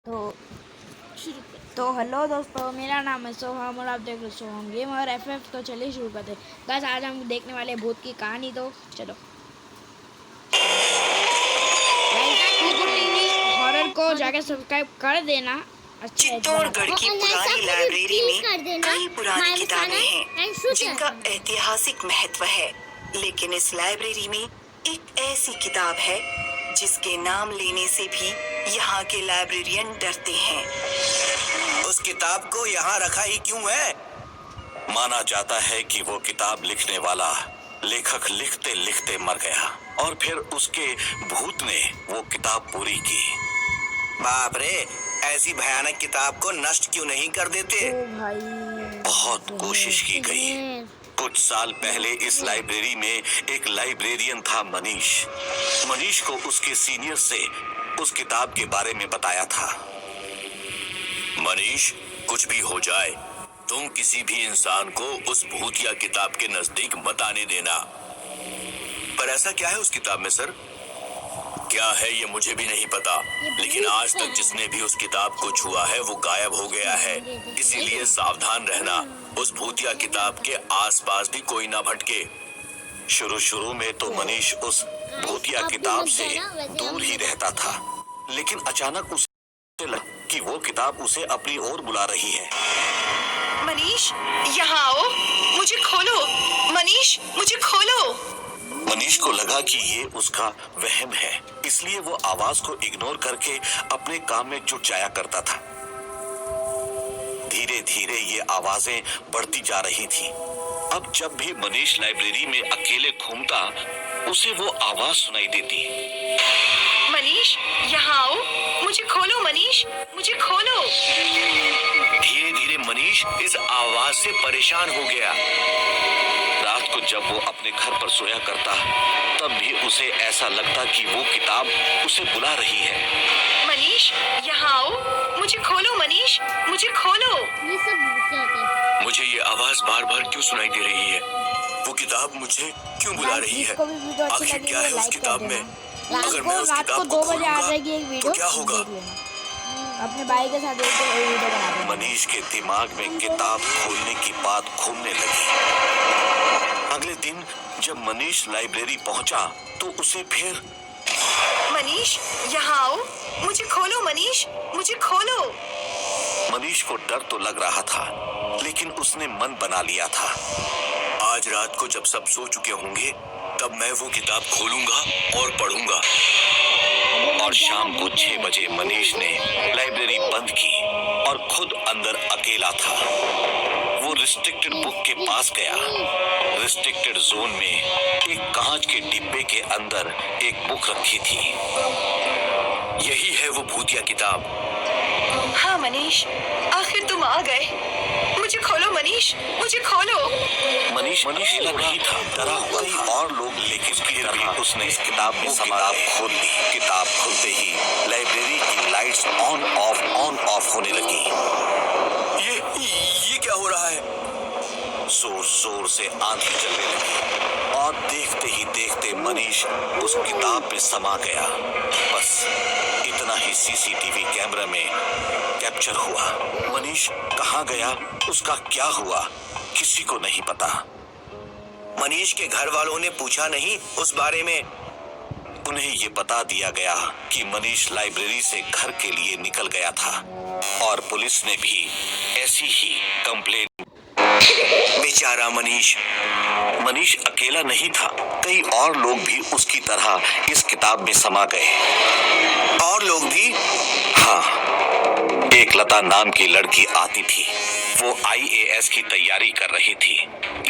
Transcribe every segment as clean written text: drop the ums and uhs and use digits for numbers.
तो तो हेलो दोस्तों, मेरा नाम है सोहम और आप देख रहे सोहम गेम और एफएफ। तो चलिए शुरू करते हैं। बस आज हम देखने वाले भूत की कहानी। तो चलो, हॉरर को जाके सब्सक्राइब कर देना। चित्तौड़गढ़ की पुरानी लाइब्रेरी में कई पुरानी किताबें हैं जिनका ऐतिहासिक महत्व है, लेकिन इस लाइब्रेरी में एक ऐसी किताब है जिसके नाम लेने से भी यहाँ के लाइब्रेरियन डरते हैं। उस किताब को यहाँ रखा ही क्यों है? माना जाता है कि वो किताब लिखने वाला लेखक लिखते लिखते मर गया और फिर उसके भूत ने वो किताब पूरी की। बाप रे, ऐसी भयानक किताब को नष्ट क्यों नहीं कर देते? बहुत कोशिश की गई। कुछ साल पहले इस लाइब्रेरी में एक लाइब्रेरियन था मनीष। मनीष को उसके सीनियर से उस किताब के बारे में बताया था। मनीष, कुछ भी हो जाए, तुम किसी भी इंसान को उस भूतिया किताब के नजदीक मत आने देना। पर ऐसा क्या है उस किताब में सर? क्या है ये मुझे भी नहीं पता, लेकिन आज तक जिसने भी उस किताब को छुआ है वो गायब हो गया है। इसीलिए सावधान रहना, उस भूतिया किताब के आसपास भी कोई ना भटके। शुरू में तो मनीष उस भूतिया किताब से दूर ही रहता था, लेकिन अचानक उसे लगा कि वो किताब उसे अपनी ओर बुला रही है। मनीष, यहाँ आओ, मुझे खोलो। मनीष, मुझे खोलो। मनीष को लगा कि ये उसका वहम है, इसलिए वो आवाज को इग्नोर करके अपने काम में जुट जाया करता था। धीरे धीरे ये आवाजें बढ़ती जा रही थी। अब जब भी मनीष लाइब्रेरी में अकेले घूमता, उसे वो आवाज सुनाई देती। मनीष, यहाँ आओ, मुझे खोलो। मनीष, मुझे खोलो। धीरे धीरे मनीष इस आवाज से परेशान हो गया। रात को जब वो अपने घर पर सोया करता, तब भी उसे ऐसा लगता कि वो किताब उसे बुला रही है। मनीष, यहाँ आओ, मुझे खोलो। मनीष, मुझे खोलो। ये सब क्या होता है? मुझे ये आवाज बार बार क्यों सुनाई दे रही है? वो किताब मुझे क्यों बुला रही है? आखिर क्या है उस किताब में? अगर मैं उस किताब को खोलूंगा तो क्या होगा? अपने भाई के साथ वीडियो बना। मनीष के दिमाग में किताब खोलने की बात घूमने लगी। अगले दिन जब मनीष लाइब्रेरी पहुंचा तो उसे फिर मनीष, यहाँ आओ, मुझे खोलो। मनीष, मुझे खोलो। मनीष को डर तो लग रहा था, लेकिन उसने मन बना लिया था। आज रात को जब सब सो चुके होंगे, तब मैं वो किताब खोलूंगा और पढ़ूंगा। और शाम को 6 बजे मनीष ने लाइब्रेरी बंद की और खुद अंदर अकेला था। वो रिस्ट्रिक्टेड बुक के पास गया। रिस्ट्रिक्टेड जोन में एक कांच के डिब्बे के अंदर एक बुक रखी थी। यही है वो भूतिया किताब। हाँ मनीष, आखिर तुम आ गए। मुझे खोलो मनीष, मुझे खोलो। मनीष अकेला नहीं था, डरा हुआ कई और लोग, लेकिन फिर भी उसने इस किताब में किताब खोल ली। किताब खोलते ही लाइब्रेरी की लाइट्स ऑन ऑफ होने लगी। ये क्या हो रहा है? जोर जोर से आंधी चलने लगी और देखते ही देखते मनीष उस किताब में समा गया। बस इतना ही सीसीटीवी कैमरा में कैप्चर हुआ। मनीष कहाँ गया, उसका क्या हुआ, किसी को नहीं पता। मनीष के घर वालों ने पूछा नहीं उस बारे में? उन्हें ये बता दिया गया कि मनीष लाइब्रेरी से घर के लिए निकल गया था और पुलिस ने भी ऐसी ही कंप्लेंट। बेचारा मनीष अकेला नहीं था, कई और लोग भी उसकी तरह इस किताब में समा गए। और लोग भी? हाँ, एक लता नाम की लड़की आती थी। वो IAS की तैयारी कर रही थी,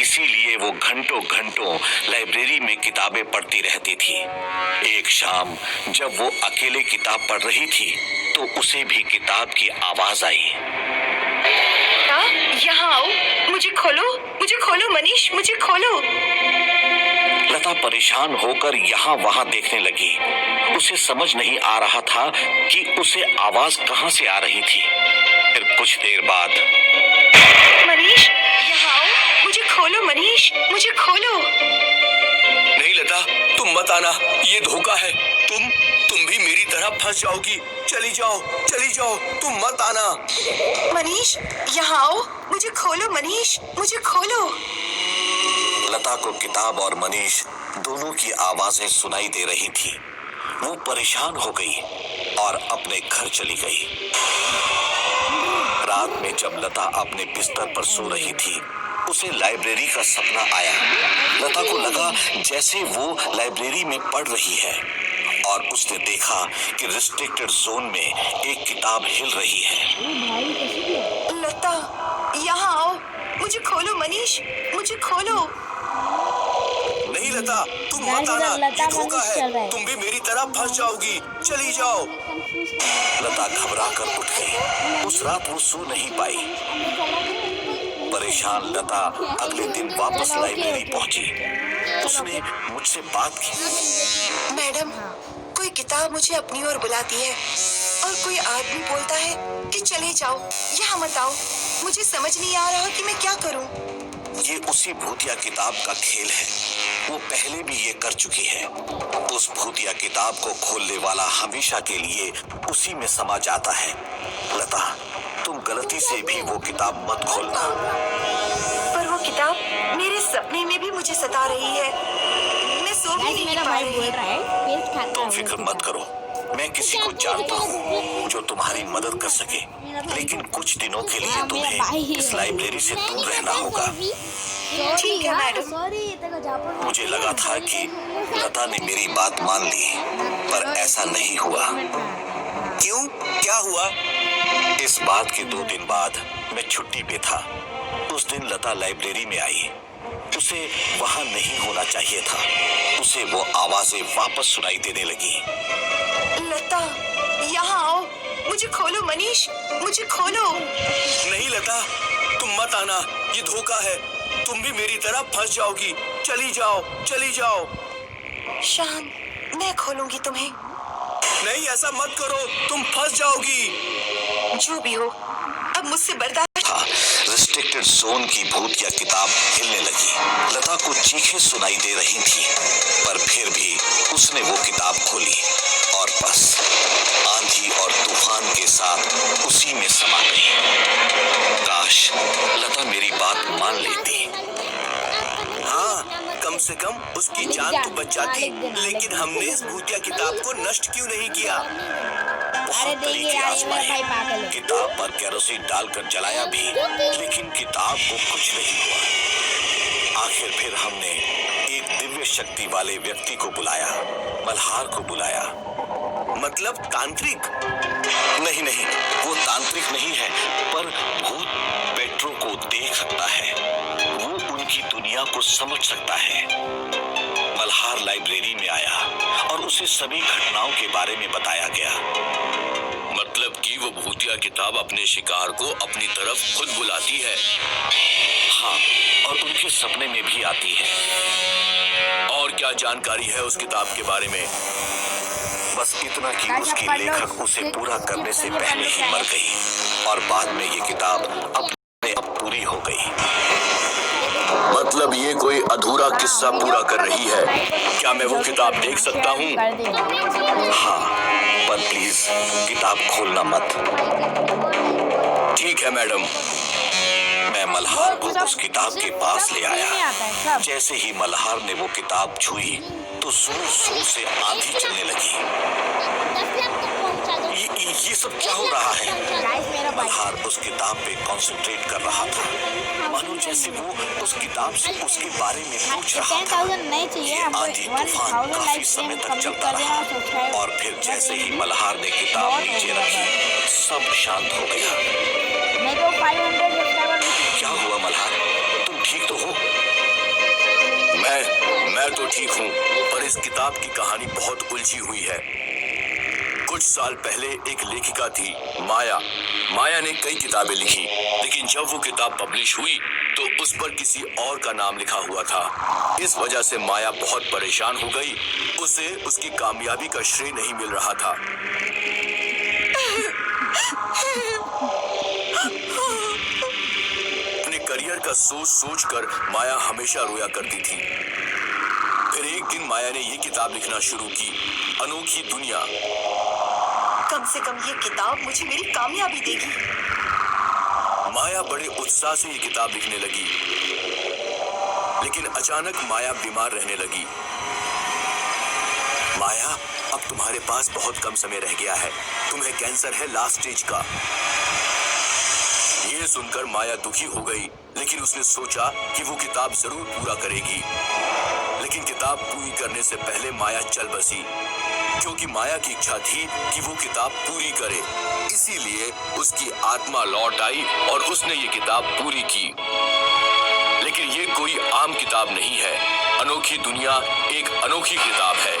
इसीलिए वो घंटों लाइब्रेरी में किताबें पढ़ती रहती थी। एक शाम जब वो अकेले किताब पढ़ रही थी, तो उसे भी किताब की आवाज आई। यहाँ आओ, मुझे खोलो मनीष, मुझे खोलो। लता परेशान होकर यहाँ वहाँ देखने लगी। उसे समझ नहीं आ रहा था कि उसे आवाज कहाँ से आ रही थी। फिर कुछ देर बाद, मनीष, यहाँ आओ, मुझे खोलो। मनीष, मुझे खोलो। नहीं लता, तुम मत आना, ये धोखा है। तुम भी मेरी तरह तरह फंस जाओगी। चली जाओ, तुम मत आना। मनीष, यहाँ आओ, मुझे खोलो मनीष, मुझे खोलो। लता को किताब और मनीष दोनों की आवाजें सुनाई दे रही थी। वो परेशान हो गई और अपने घर चली गई। रात में जब लता अपने बिस्तर पर सो रही थी, उसे लाइब्रेरी का सपना आया। लता को लगा जैसे वो लाइब्रेरी में पढ़ रही है और उसने देखा कि रिस्ट्रिक्टेड जोन में एक किताब हिल रही है। लता, यहाँ आओ, मुझे खोलो मनीष, मुझे खोलो। नहीं लता, तुम मत आना, ये धोखा है। तुम भी मेरी तरह फंस जाओगी। चली जाओ। लता घबरा कर उठ गई। उस रात वो सो नहीं पाई। परेशान लता अगले दिन वापस लाइब्रेरी पहुंची। उसने मुझसे बात की। मैडम, कोई किताब मुझे अपनी ओर बुलाती है और कोई आदमी बोलता है कि चले जाओ, यहाँ मत आओ। मुझे समझ नहीं आ रहा कि मैं क्या करूं। ये उसी भूतिया किताब का खेल है। वो पहले भी ये कर चुकी है। उस भूतिया किताब को खोलने वाला हमेशा के लिए उसी में समा जाता है। लता, तुम गलती से भी वो किताब मत खोलना। पर वो किताब मेरे सपने में भी मुझे सता रही है। मैं सो भी नहीं मेरा पा भाई रही। बोल रहा है तुम फिक्र मत करो, मैं किसी को जानता हूँ जो तुम्हारी मदद कर सके, लेकिन कुछ दिनों के लिए तुम्हें इस लाइब्रेरी से दूर रहना होगा। ठीक है मैडम। मुझे लगा था कि लता ने मेरी बात मान ली, पर ऐसा नहीं हुआ। क्यों? क्या हुआ? इस बात के 2 दिन बाद मैं छुट्टी पे था। उस दिन लता लाइब्रेरी में आई। उसे वहां नहीं होना चाहिए था। उसे वो आवाजें वापस सुनाई देने लगी। लता, यहाँ आओ, मुझे खोलो मनीष, मुझे खोलो। नहीं लता, तुम मत आना, ये धोखा है। तुम भी मेरी तरह फंस जाओगी। चली जाओ। शान, मैं खोलूंगी तुम्हें। नहीं, ऐसा मत करो, तुम फंस जाओगी। जो भी हो, अब मुझसे बर्दाश्त। रिस्ट्रिक्टेड जोन की भूतिया किताब हिलने लगी। लता को चीखें सुनाई दे रही थी, पर फिर भी उसने वो किताब खोली और बस आंधी और तूफान के साथ उसी में समा गई। काश लता मेरी बात मान लेती। हाँ, कम से कम उसकी जान तो बच जाती। लेकिन हमने इस भूतिया किताब को नष्ट क्यों नहीं किया? अरे देंगे यार, ये मेरा भाई पागल है। किताब पर केरोसिन डालकर जलाया भी, लेकिन किताब को कुछ नहीं हुआ। आखिर फिर हमने एक दिव्य शक्ति वाले व्यक्ति को बुलाया, मल्हार को बुलाया। मतलब तांत्रिक? नहीं, वो तांत्रिक नहीं है, पर भूत पेट्रो को देख सकता है। वो उनकी दुनिया को समझ सकता है। मल्हार लाइब्रेरी में आया और उसे सभी घटनाओं के बारे में बताया गया। मतलब कि वो भूतिया किताब अपने शिकार को अपनी तरफ खुद बुलाती है। हाँ, और उनके सपने में भी आती है। और क्या जानकारी है उस किताब के बारे में? बस इतना कि उसकी लेखक उसे पूरा करने से पहले ही मर गई और बाद में ये किताब अपने आप पूरी हो गई। मतलब ये कोई अधूरा किस्सा पूरा कर रही है। क्या मैं वो किताब देख सकता हूँ? हाँ, पर प्लीज किताब खोलना मत। ठीक है मैडम। मैं मल्हार को उस किताब के पास ले आया। जैसे ही मल्हार ने वो किताब छुई तो जोर जोर से आंधी चलने लगी। ये सब क्या हो रहा है? मल्हार उस किताब पे कंसंट्रेट कर रहा था, मानो जैसे वो उस किताब से उसके बारे में पूछ रहा था। ये आंधी तूफान काफी समय तक चलता रहा और फिर जैसे ही मल्हार ने किताब नीचे रखी, सब शांत हो गया। क्या हुआ मल्हार, तुम ठीक तो हो? मैं तो ठीक हूँ, पर इस किताब की कहानी बहुत उलझी हुई है। कुछ साल पहले एक लेखिका थी, माया ने कई किताबें लिखी, लेकिन जब वो किताब पब्लिश हुई तो उस पर किसी और का नाम लिखा हुआ था। इस वजह से माया बहुत परेशान हो गई। उसे उसकी कामयाबी का श्रेय नहीं मिल रहा था। अपने करियर का सोच कर माया हमेशा रोया करती थी। फिर एक दिन माया ने ये किताब लिखना शुरू की, अनोखी दुनिया। कम से कम ये किताब मुझे मेरी कामयाबी देगी। माया बड़े उत्साह से ये किताब लिखने लगी, लेकिन अचानक माया बीमार रहने लगी। माया, अब तुम्हारे पास बहुत कम समय रह गया है। तुम्हें कैंसर है लास्ट स्टेज का। ये सुनकर माया दुखी हो गई, लेकिन उसने सोचा कि वो किताब जरूर पूरा करेगी। लेकिन किताब पूरी करने से पहले माया चल बसी, क्योंकि माया की इच्छा थी कि वो किताब पूरी करे। इसीलिए उसकी आत्मा लौट आई और उसने ये किताब पूरी की। लेकिन ये कोई आम किताब नहीं है। अनोखी दुनिया एक अनोखी किताब है,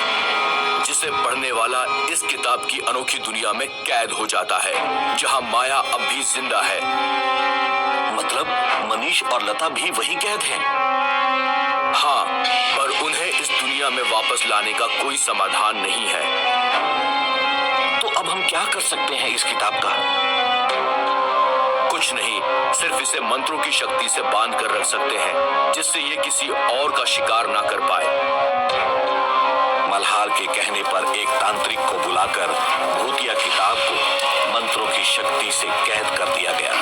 जिसे पढ़ने वाला इस किताब की अनोखी दुनिया में कैद हो जाता है, जहां माया अब भी जिंदा है। मतलब मनीष और लता भी वही कैद हैं। हाँ, पर उन्हें इस दुनिया में वापस लाने का कोई समाधान नहीं है। तो अब हम क्या कर सकते हैं इस किताब का? कुछ नहीं, सिर्फ इसे मंत्रों की शक्ति से बांध कर रख सकते हैं, जिससे ये किसी और का शिकार ना कर पाए। मल्हार के कहने पर एक तांत्रिक को बुलाकर भूतिया किताब को मंत्रों की शक्ति से कैद कर दिया गया।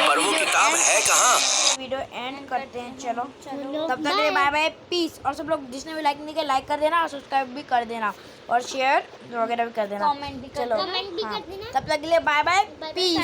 पर वो किताब है कहाँ? वीडियो एंड करते हैं। चलो तब तक के लिए बाय बाय, पीस। और सब लोग जिसने भी लाइक नहीं किया लाइक कर देना और सब्सक्राइब भी कर देना और शेयर वगैरह भी कर देना। कमेंट भी कर चलो कमेंट भी हाँ, कर देना। तब तक के लिए बाय बाय, पीस।